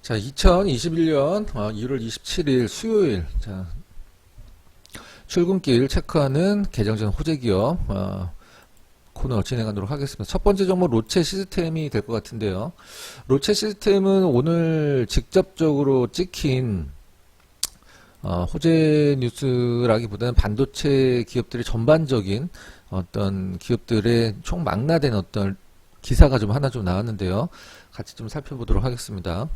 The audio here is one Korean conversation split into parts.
자, 2021년 1월 27일 수요일, 자, 출근길 체크하는 개정전 호재기업 코너 진행하도록 하겠습니다. 첫 번째 종목 로체 시스템이 될 것 같은데요. 로체 시스템은 오늘 직접적으로 찍힌 호재 뉴스라기보다는 반도체 기업들의 전반적인 어떤 기업들의 총망라된 어떤 기사가 좀 하나 좀 나왔는데요. 같이 좀 살펴보도록 하겠습니다.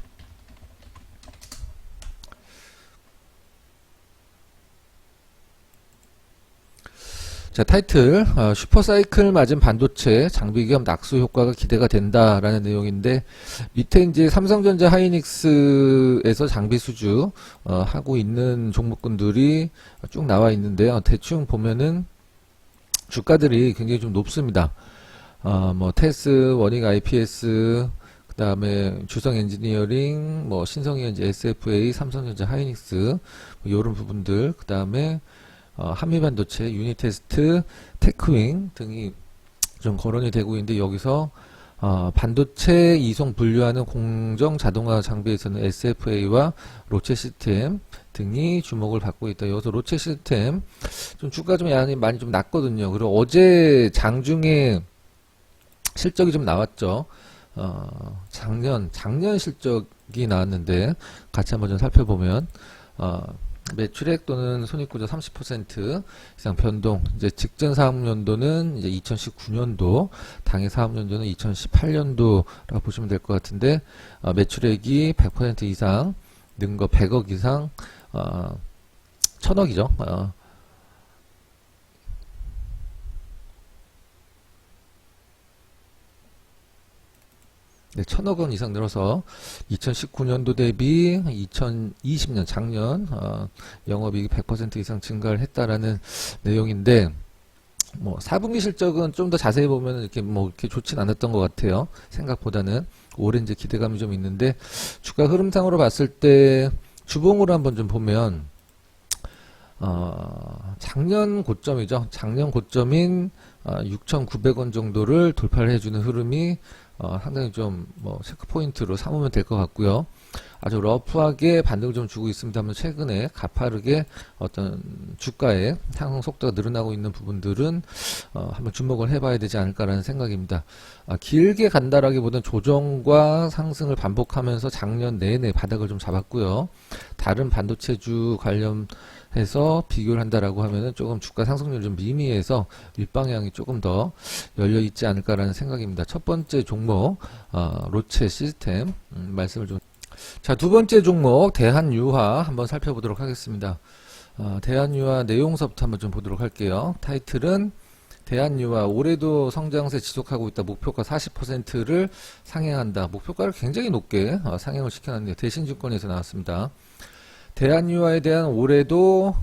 자, 타이틀 슈퍼사이클 맞은 반도체 장비기업 낙수 효과가 기대가 된다라는 내용인데, 밑에 이제 삼성전자 하이닉스에서 장비 수주 하고 있는 종목군들이 쭉 나와 있는데요. 대충 보면은 주가들이 굉장히 좀 높습니다. 뭐 테스, 원익 IPS, 그 다음에 주성 엔지니어링, 뭐 신성현재 SFA, 삼성전자 하이닉스, 뭐 이런 부분들, 그 다음에 한미반도체, 유니테스트, 테크윙 등이 좀 거론이 되고 있는데, 여기서 반도체 이송 분류하는 공정 자동화 장비에서는 SFA와 로체 시스템 등이 주목을 받고 있다. 여기서 로체 시스템 좀 주가 좀 많이 좀 낮거든요. 그리고 어제 장중에 실적이 좀 나왔죠. 작년 실적이 나왔는데 같이 한번 좀 살펴보면 매출액 또는 손익구조 30% 이상 변동. 이제 직전 사업연도는 이제 2019년도, 당해 사업연도는 2018년도라고 보시면 될 것 같은데, 매출액이 100% 이상 는 거 100억 이상, 1000억이죠. 네, 1000억 원 이상 늘어서 2019년도 대비 2020년 작년 영업이익이 100% 이상 증가를 했다라는 내용인데, 뭐 4분기 실적은 좀 더 자세히 보면 이렇게 뭐 이렇게 좋진 않았던 것 같아요. 생각보다는 올해 이제 기대감이 좀 있는데, 주가 흐름상으로 봤을 때 주봉으로 한번 좀 보면 작년 고점이죠. 작년 고점인 6,900원 정도를 돌파를 해주는 흐름이 상당히 좀 뭐 체크포인트로 삼으면 될 것 같고요. 아주 러프하게 반등을 좀 주고 있습니다만, 최근에 가파르게 어떤 주가의 상승 속도가 늘어나고 있는 부분들은 한번 주목을 해봐야 되지 않을까라는 생각입니다. 길게 간다라기보다는 조정과 상승을 반복하면서 작년 내내 바닥을 좀 잡았고요. 다른 반도체주 관련해서 비교를 한다라고 하면은 조금 주가 상승률이 좀 미미해서 윗방향이 조금 더 열려 있지 않을까라는 생각입니다. 첫 번째 종목 로체 시스템 말씀을 좀. 자, 두 번째 종목 대한유화 한번 살펴보도록 하겠습니다. 대한유화 내용서부터 한번 좀 보도록 할게요. 타이틀은 대한유화 올해도 성장세 지속하고 있다. 목표가 40%를 상향한다. 목표가를 굉장히 높게 상향을 시켜놨네요. 대신증권에서 나왔습니다. 대한유화에 대한 올해도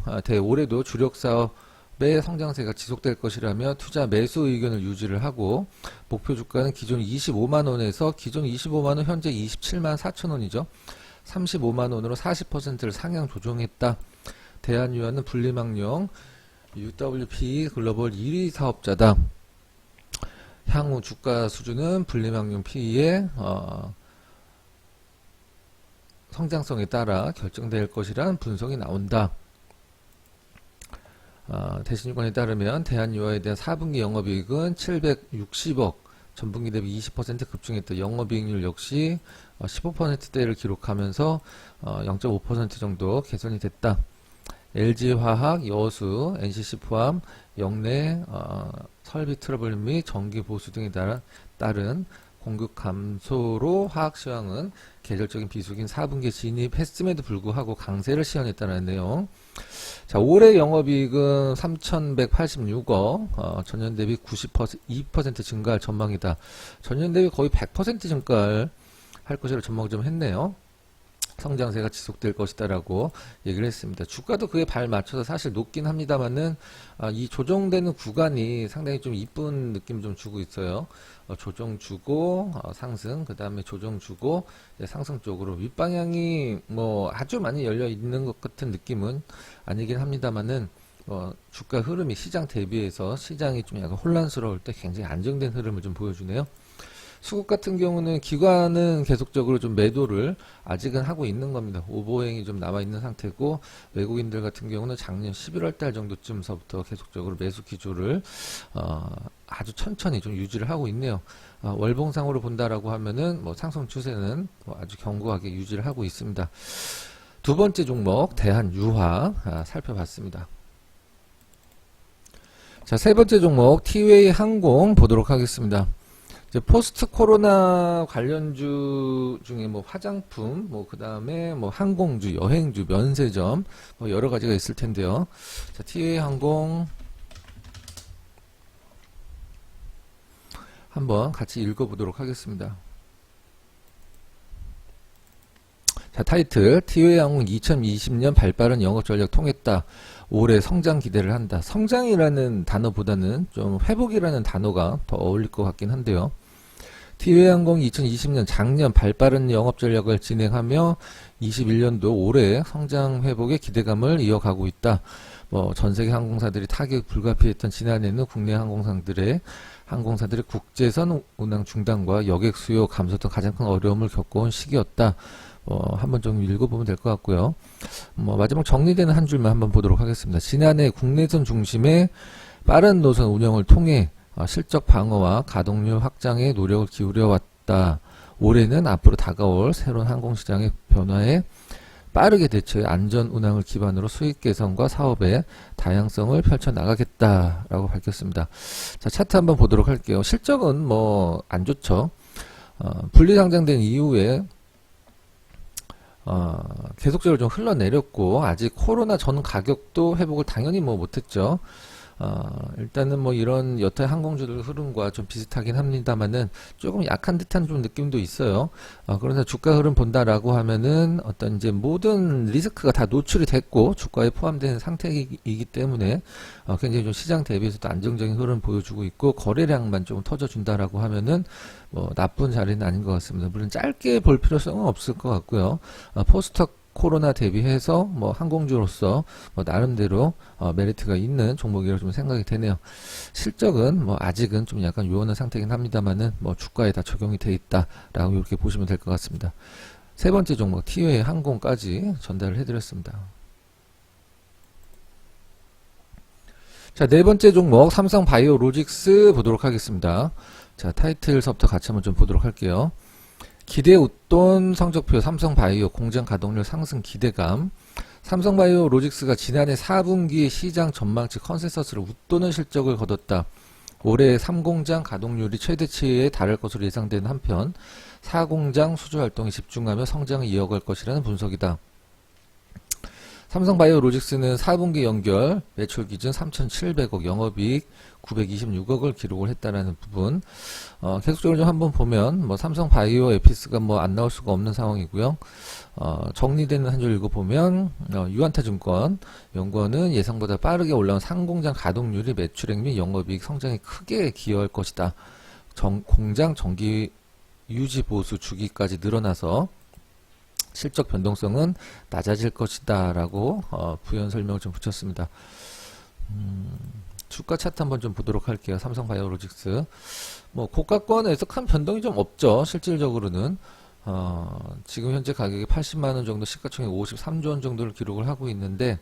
주력 사업의 성장세가 지속될 것이라며 투자 매수 의견을 유지를 하고, 목표 주가는 기존 25만원에서 기존 25만원 현재 27만 4천원이죠. 35만원으로 40%를 상향 조정했다. 대한유화는 분리망령 UWP 글로벌 1위 사업자다. 향후 주가 수준은 분리망령 PE의 성장성에 따라 결정될 것이라는 분석이 나온다. 대신증권에 따르면 대한유화에 대한 4분기 영업이익은 760억, 전분기 대비 20% 급증했다. 영업이익률 역시 15%대를 기록하면서 0.5% 정도 개선이 됐다. LG화학, 여수, NCC 포함 역내 설비 트러블 및 정기 보수 등에 따른 공급 감소로 화학시황은 계절적인 비수기인 4분기에 진입했음에도 불구하고 강세를 시현했다는 내용. 자, 올해 영업이익은 3,186억, 전년 대비 92% 증가할 전망이다. 전년 대비 거의 100% 증가할 것이라 전망을 좀 했네요. 성장세가 지속될 것이다라고 얘기를 했습니다. 주가도 그에 발 맞춰서 사실 높긴 합니다만은 이 조정되는 구간이 상당히 좀 이쁜 느낌 좀 주고 있어요. 조정 주고 상승, 그 다음에 조정 주고 상승 쪽으로 윗방향이 뭐 아주 많이 열려 있는 것 같은 느낌은 아니긴 합니다만은 주가 흐름이 시장 대비해서 시장이 좀 약간 혼란스러울 때 굉장히 안정된 흐름을 좀 보여주네요. 수급 같은 경우는 기관은 계속적으로 좀 매도를 아직은 하고 있는 겁니다. 오버행이 좀 남아 있는 상태고, 외국인들 같은 경우는 작년 11월 달 정도쯤서부터 계속적으로 매수 기조를 아주 천천히 좀 유지를 하고 있네요. 월봉상으로 본다라고 하면은 뭐 상승 추세는 뭐 아주 견고하게 유지를 하고 있습니다. 두 번째 종목 대한유화 살펴봤습니다. 자, 세 번째 종목 티웨이 항공 보도록 하겠습니다. 이제 포스트 코로나 관련주 중에 뭐 화장품, 뭐 그다음에 뭐 항공주, 여행주, 면세점 뭐 여러 가지가 있을 텐데요. 자, 티웨이 항공 한번 같이 읽어보도록 하겠습니다. 자, 타이틀 티웨이 항공 2020년 발빠른 영업 전략 통했다. 올해 성장 기대를 한다. 성장이라는 단어보다는 좀 회복이라는 단어가 더 어울릴 것 같긴 한데요. 티웨이 항공 2020년 작년 발빠른 영업 전략을 진행하며 21년도 올해 성장 회복의 기대감을 이어가고 있다. 뭐 전세계 항공사들이 타격 불가피했던 지난해는 국내 항공사들의 국제선 운항 중단과 여객 수요 감소 등 가장 큰 어려움을 겪어온 시기였다. 한번 좀 읽어보면 될 것 같고요. 마지막 정리되는 한 줄만 한번 보도록 하겠습니다. 지난해 국내선 중심의 빠른 노선 운영을 통해 실적 방어와 가동률 확장에 노력을 기울여왔다. 올해는 앞으로 다가올 새로운 항공시장의 변화에 빠르게 대처해 안전 운항을 기반으로 수익 개선과 사업의 다양성을 펼쳐나가겠다라고 밝혔습니다. 자, 차트 한번 보도록 할게요. 실적은 뭐 안 좋죠. 분리 상장된 이후에 계속적으로 좀 흘러내렸고, 아직 코로나 전 가격도 회복을 당연히 뭐 못했죠. 일단은 뭐 이런 여타의 항공주들 흐름과 좀 비슷하긴 합니다만은 조금 약한 듯한 좀 느낌도 있어요. 그러나 주가 흐름 본다라고 하면은 어떤 이제 모든 리스크가 다 노출이 됐고 주가에 포함된 상태이기 때문에 굉장히 좀 시장 대비해서도 안정적인 흐름 보여주고 있고, 거래량만 좀 터져준다라고 하면은 뭐 나쁜 자리는 아닌 것 같습니다. 물론 짧게 볼 필요성은 없을 것 같고요. 포스트 코로나 대비해서 뭐 항공주로서 뭐 나름대로 메리트가 있는 종목이라고 좀 생각이 되네요. 실적은 뭐 아직은 좀 약간 요원한 상태이긴 합니다만은 뭐 주가에 다 적용이 돼 있다라고 이렇게 보시면 될 것 같습니다. 세 번째 종목 티웨이 항공까지 전달을 해드렸습니다. 자, 네 번째 종목 삼성바이오로직스 보도록 하겠습니다. 자, 타이틀서부터 같이 한번 좀 보도록 할게요. 기대 웃돈 성적표 삼성바이오 공장 가동률 상승 기대감. 삼성바이오로직스가 지난해 4분기 시장 전망치 컨센서스를 웃도는 실적을 거뒀다. 올해 3공장 가동률이 최대치에 달할 것으로 예상되는 한편 4공장 수주 활동에 집중하며 성장을 이어갈 것이라는 분석이다. 삼성바이오로직스는 4분기 연결 매출 기준 3,700억, 영업이익 926억을 기록을 했다라는 부분. 계속적으로 좀 한번 보면 뭐 삼성바이오 에피스가 뭐 안 나올 수가 없는 상황이고요. 정리되는 한 줄 읽어보면 유한타증권 연구원은 예상보다 빠르게 올라온 상공장 가동률이 매출액 및 영업이익 성장에 크게 기여할 것이다. 공장 정기 유지 보수 주기까지 늘어나서 실적 변동성은 낮아질 것이다 라고 부연 설명을 좀 붙였습니다. 주가 차트 한번 좀 보도록 할게요. 삼성바이오로직스 뭐 고가권에서 큰 변동이 좀 없죠. 실질적으로는 지금 현재 가격이 80만원 정도, 시가총액 53조원 정도를 기록을 하고 있는데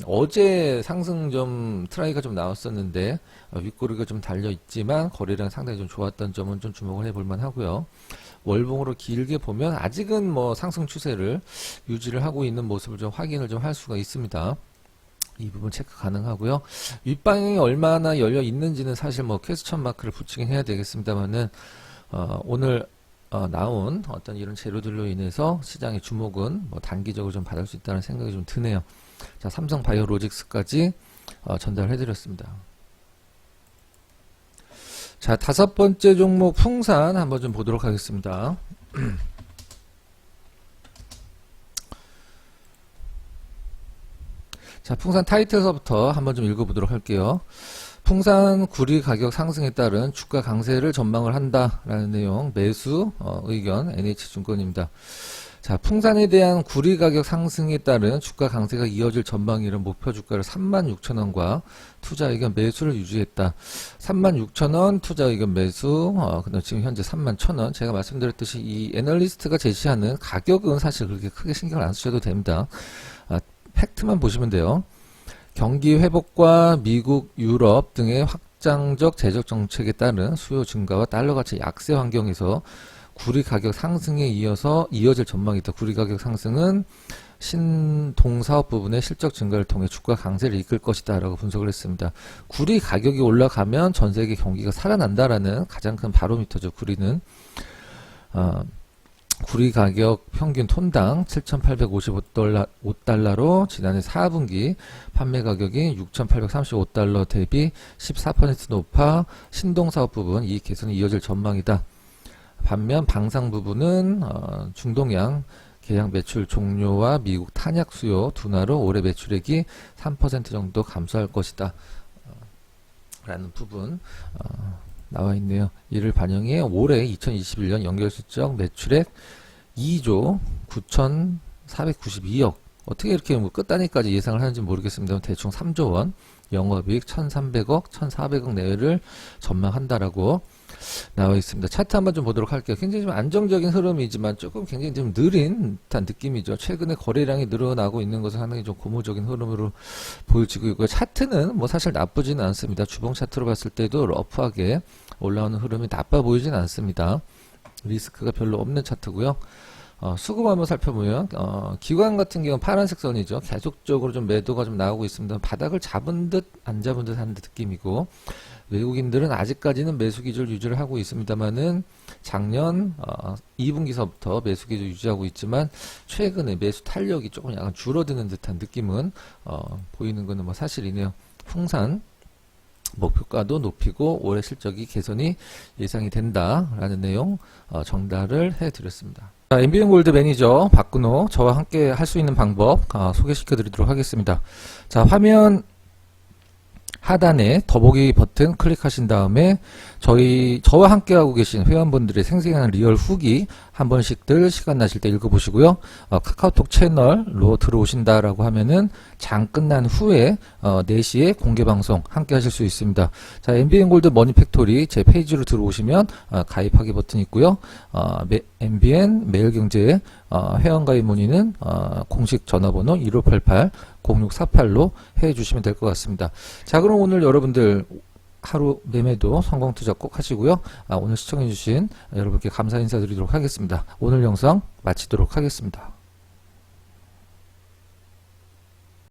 어제 상승 좀 트라이가 좀 나왔었는데 윗꼬리가 좀 달려 있지만 거래량 상당히 좀 좋았던 점은 좀 주목을 해볼 만하고요. 월봉으로 길게 보면 아직은 뭐 상승 추세를 유지를 하고 있는 모습을 좀 확인을 좀 할 수가 있습니다. 이 부분 체크 가능하고요. 윗방향이 얼마나 열려 있는지는 사실 뭐 퀘스천 마크를 붙이긴 해야 되겠습니다만은 오늘 나온 어떤 이런 재료들로 인해서 시장의 주목은 뭐 단기적으로 좀 받을 수 있다는 생각이 좀 드네요. 자, 삼성바이오로직스까지 전달해드렸습니다. 자, 다섯 번째 종목 풍산 한번 좀 보도록 하겠습니다. 자, 풍산 타이틀서부터 한번 좀 읽어보도록 할게요. 풍산 구리 가격 상승에 따른 주가 강세를 전망을 한다라는 내용, 매수 의견 NH증권입니다. 자, 풍산에 대한 구리 가격 상승에 따른 주가 강세가 이어질 전망이란 목표 주가를 36,000원과 투자 의견 매수를 유지했다. 36,000원 투자 의견 매수, 근데 지금 현재 31,000원. 제가 말씀드렸듯이 이 애널리스트가 제시하는 가격은 사실 그렇게 크게 신경을 안 쓰셔도 됩니다. 팩트만 보시면 돼요. 경기 회복과 미국, 유럽 등의 확장적 재정 정책에 따른 수요 증가와 달러 가치 약세 환경에서 구리 가격 상승에 이어질 전망이다. 구리 가격 상승은 신동사업 부분의 실적 증가를 통해 주가 강세를 이끌 것이다 라고 분석을 했습니다. 구리 가격이 올라가면 전 세계 경기가 살아난다라는 가장 큰 바로미터죠. 구리는 구리 가격 평균 톤당 7,855달러로 지난해 4분기 판매 가격이 6,835달러 대비 14% 높아 신동사업 부분 이익 개선이 이어질 전망이다. 반면 방산 부분은 중동양 계약 매출 종료와 미국 탄약 수요 둔화로 올해 매출액이 3% 정도 감소할 것이다 라는 부분 나와 있네요. 이를 반영해 올해 2021년 연결실적 매출액 2조 9,492억 어떻게 이렇게 끝단위까지 예상을 하는지 모르겠습니다. 대충 3조 원 영업이익 1,300억 1,400억 내외를 전망한다라고 나와 있습니다. 차트 한번 좀 보도록 할게요. 굉장히 좀 안정적인 흐름이지만 조금 굉장히 좀 느린 듯한 느낌이죠. 최근에 거래량이 늘어나고 있는 것은 상당히 좀 고무적인 흐름으로 보여지고 있고요. 차트는 뭐 사실 나쁘지는 않습니다. 주봉 차트로 봤을 때도 러프하게 올라오는 흐름이 나빠 보이진 않습니다. 리스크가 별로 없는 차트고요. 수급 한번 살펴보면 기관 같은 경우는 파란색 선이죠. 계속적으로 좀 매도가 좀 나오고 있습니다. 바닥을 잡은 듯 안 잡은 듯 하는 느낌이고 외국인들은 아직까지는 매수 기조를 유지를 하고 있습니다만은 작년 2분기서부터 매수 기조 유지하고 있지만 최근에 매수 탄력이 조금 약간 줄어드는 듯한 느낌은 보이는 것은 뭐 사실이네요. 풍산 목표가도 높이고 올해 실적이 개선이 예상이 된다라는 내용 전달을 해드렸습니다. 자, MBN 골드 매니저 박근호 저와 함께 할 수 있는 방법 소개시켜 드리도록 하겠습니다. 자, 화면 하단에 더보기 버튼 클릭하신 다음에 저와 함께하고 계신 회원분들의 생생한 리얼 후기 한 번씩들 시간 나실 때 읽어보시고요. 카카오톡 채널로 들어오신다라고 하면은 장 끝난 후에 4시에 공개방송 함께 하실 수 있습니다. 자, MBN 골드 머니팩토리 제 페이지로 들어오시면 가입하기 버튼이 있고요. MBN 매일경제 회원가입 문의는 공식 전화번호 1588-0648로 해주시면 될 것 같습니다. 자, 그럼 오늘 여러분들 하루 매매도 성공 투자 꼭 하시고요. 오늘 시청해주신 여러분께 감사 인사드리도록 하겠습니다. 오늘 영상 마치도록 하겠습니다.